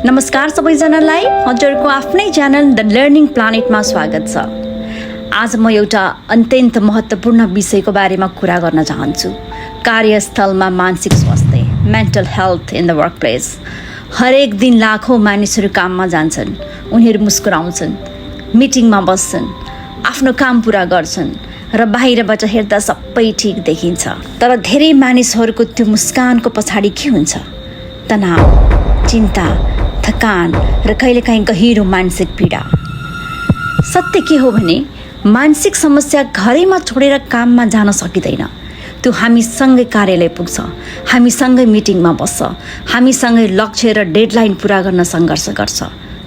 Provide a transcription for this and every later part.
नमस्कार सबैजनालाई, हजुरको आफ्नै च्यानल द लर्निङ प्लानेटमा स्वागत छ। आज म एउटा अत्यन्त महत्त्वपूर्ण विषयको बारेमा कुरा गर्न चाहन्छु। कार्यस्थलमा मानसिक स्वास्थ्य, mental health in the work place. हरेक दिन लाखौँ मानिसहरू काममा जान्छन्, उनीहरू मुस्कुराउँछन्, मिटिङमा बस्छन्, आफ्नो काम पुरा गर्छन् र बाहिरबाट हेर्दा सबै ठिक देखिन्छ। तर धेरै मानिसहरूको त्यो मुस्कानको पछाडि के हुन्छ? तनाव, चिन्ता, थकान र कहिलेकाहीँ गहिरो मानसिक पीडा। सत्य के हो भने मानसिक समस्या घरैमा छोडेर काममा जान सकिँदैन। त्यो हामीसँगै कार्यालय पुग्छ, हामीसँगै मिटिङमा बस्छ, हामीसँगै लक्ष्य र डेडलाइन पुरा गर्न सङ्घर्ष गर्छ।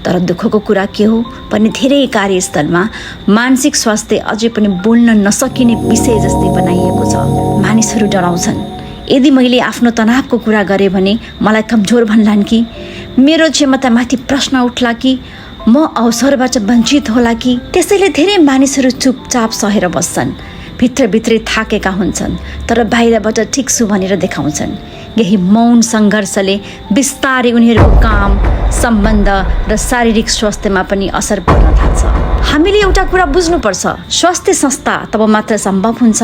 तर दुःखको कुरा के हो भने धेरै कार्यस्थलमा मानसिक स्वास्थ्य अझै पनि बोल्न नसकिने विषय जस्तै बनाइएको छ। मानिसहरू डराउँछन्, यदि मैले आफ्नो तनावको कुरा गरेँ भने मलाई कमजोर भन्लान् कि, मेरो क्षमतामाथि प्रश्न उठ्ला कि, म अवसरबाट वञ्चित होला कि। त्यसैले धेरै मानिसहरू चुपचाप सहेर बस्छन्, भित्रभित्रै थाकेका हुन्छन्, तर बाहिरबाट ठिक छु भनेर देखाउँछन्। यही मौन सङ्घर्षले बिस्तारै उनीहरूको काम, सम्बन्ध र शारीरिक स्वास्थ्यमा पनि असर पर्न थाल्छ। हामीले एउटा कुरा बुझ्नुपर्छ, स्वास्थ्य संस्था तब मात्र सम्भव हुन्छ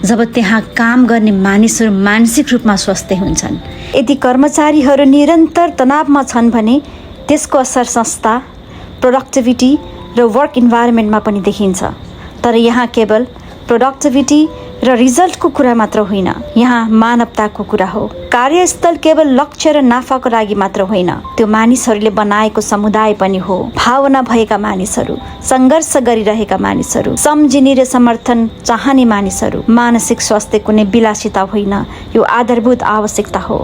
जब त्यहाँ काम गर्ने मानिसहरू मानसिक रूपमा स्वस्थ हुन्छन्। यदि कर्मचारीहरू निरन्तर तनावमा छन् भने त्यसको असर संस्था, प्रोडक्टिभिटी र वर्क इन्भाइरोमेन्टमा पनि देखिन्छ। तर यहाँ केवल प्रोडक्टिभिटी र रिजल्टको कुरा मात्र होइन, यहाँ मानवताको कुरा हो। कार्यस्थल केवल लक्ष्य र नाफाको लागि मात्र होइन, त्यो मानिसहरूले बनाएको समुदाय पनि हो। भावना भएका मानिसहरू, सङ्घर्ष गरिरहेका मानिसहरू, सम्झिने र समर्थन चाहने मानिसहरू। मानसिक स्वास्थ्य कुनै विलासिता होइन, यो आधारभूत आवश्यकता हो।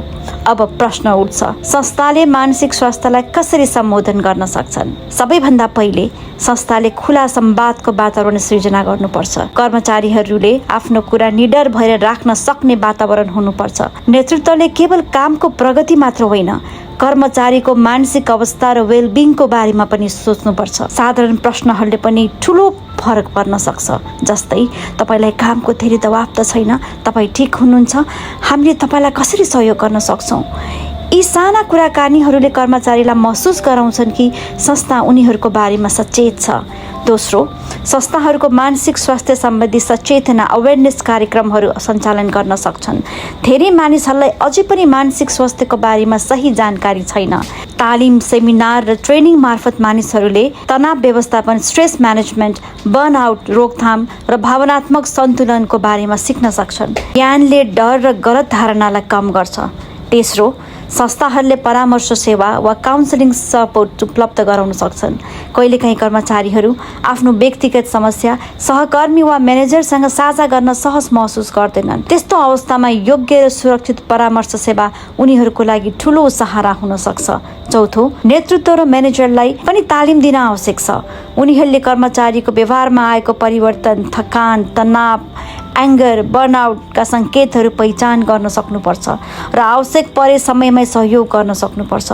अब प्रश्न उठ्छ, संस्थाले मानसिक स्वास्थ्यलाई कसरी सम्बोधन गर्न सक्छन्? सबैभन्दा पहिले संस्थाले खुला संवादको वातावरण सृजना गर्नुपर्छ। कर्मचारीहरूले आफ्नो कुरा निडर भएर राख्न सक्ने वातावरण हुनुपर्छ। नेतृत्वले केवल कामको प्रगति मात्र होइन, कर्मचारीको मानसिक अवस्था र वेलबिङको बारेमा पनि सोच्नुपर्छ। साधारण प्रश्नहरूले पनि ठुलो फरक पर्न सक्छ। जस्तै, तपाईँलाई कामको धेरै दबाब त छैन? तपाईँ ठिक हुनुहुन्छ? हामीले तपाईँलाई कसरी सहयोग गर्न सक्छौँ? यी साना कुराकानीहरूले कर्मचारीलाई महसुस गराउँछन् कि संस्था उनीहरूको बारेमा सचेत छ। दोस्रो, संस्थाहरूको मानसिक स्वास्थ्य सम्बन्धी सचेतना अवेरनेस कार्यक्रमहरू सञ्चालन गर्न सक्छन्। धेरै मानिसहरूलाई अझै पनि मानसिक स्वास्थ्यको बारेमा सही जानकारी छैन। तालिम, सेमिनार र ट्रेनिङ मार्फत मानिसहरूले तनाव व्यवस्थापन, स्ट्रेस म्यानेजमेन्ट, बर्नआउट रोकथाम र भावनात्मक सन्तुलनको बारेमा सिक्न सक्छन्। ज्ञानले डर र गलत धारणालाई कम गर्छ। तेस्रो, संस्थाहरूले परामर्श सेवा वा काउन्सिलिङ सपोर्ट उपलब्ध गराउन सक्छन्। कहिलेकाहीँ कर्मचारीहरू आफ्नो व्यक्तिगत समस्या सहकर्मी वा म्यानेजरसँग साझा गर्न सहज महसुस गर्दैनन्। त्यस्तो अवस्थामा योग्य र सुरक्षित परामर्श सेवा उनीहरूको लागि ठुलो सहारा हुन सक्छ। चौथो, नेतृत्व र म्यानेजरलाई पनि तालिम दिन आवश्यक छ। उनीहरूले कर्मचारीको व्यवहारमा आएको परिवर्तन, थकान, तनाव, एङ्गर, बर्नआउटका सङ्केतहरू पहिचान गर्न सक्नुपर्छ र आवश्यक परे समयमै सहयोग गर्न सक्नुपर्छ।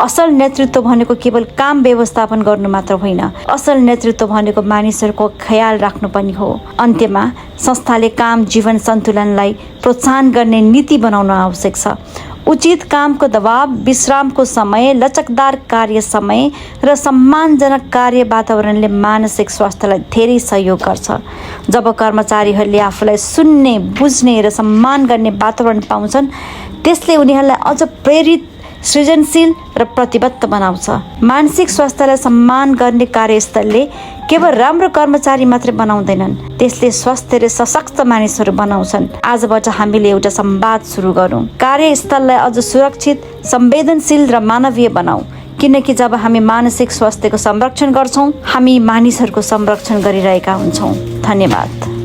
असल नेतृत्व भनेको केवल काम व्यवस्थापन गर्नु मात्र होइन, असल नेतृत्व भनेको मानिसहरूको ख्याल राख्नु पनि हो। अन्त्यमा, संस्थाले काम जीवन सन्तुलनलाई प्रोत्साहन गर्ने नीति बनाउन आवश्यक छ। उचित कामको दबाव, विश्रामको समय, लचकदार कार्य समय र सम्मानजनक कार्य वातावरणले मानसिक स्वास्थ्यलाई धेरै सहयोग गर्छ। जब कर्मचारीहरूले आफूलाई सुन्ने, बुझ्ने र सम्मान गर्ने वातावरण पाउँछन्, त्यसले उनीहरूलाई अझ प्रेरित, सृजनशील र प्रतिबद्ध बनाउँछ। मानसिक स्वास्थ्यलाई सम्मान गर्ने कार्यस्थलले केवल राम्रो कर्मचारी मात्रै बनाउँदैनन्, त्यसले स्वस्थ र सशक्त मानिसहरू बनाउँछन्। आजबाट हामीले एउटा संवाद सुरु गरौँ, कार्यस्थललाई अझ सुरक्षित, संवेदनशील र मानवीय बनाऊ। किनकि जब हामी मानसिक स्वास्थ्यको संरक्षण गर्छौँ, हामी मानिसहरूको संरक्षण गरिरहेका हुन्छौँ। धन्यवाद।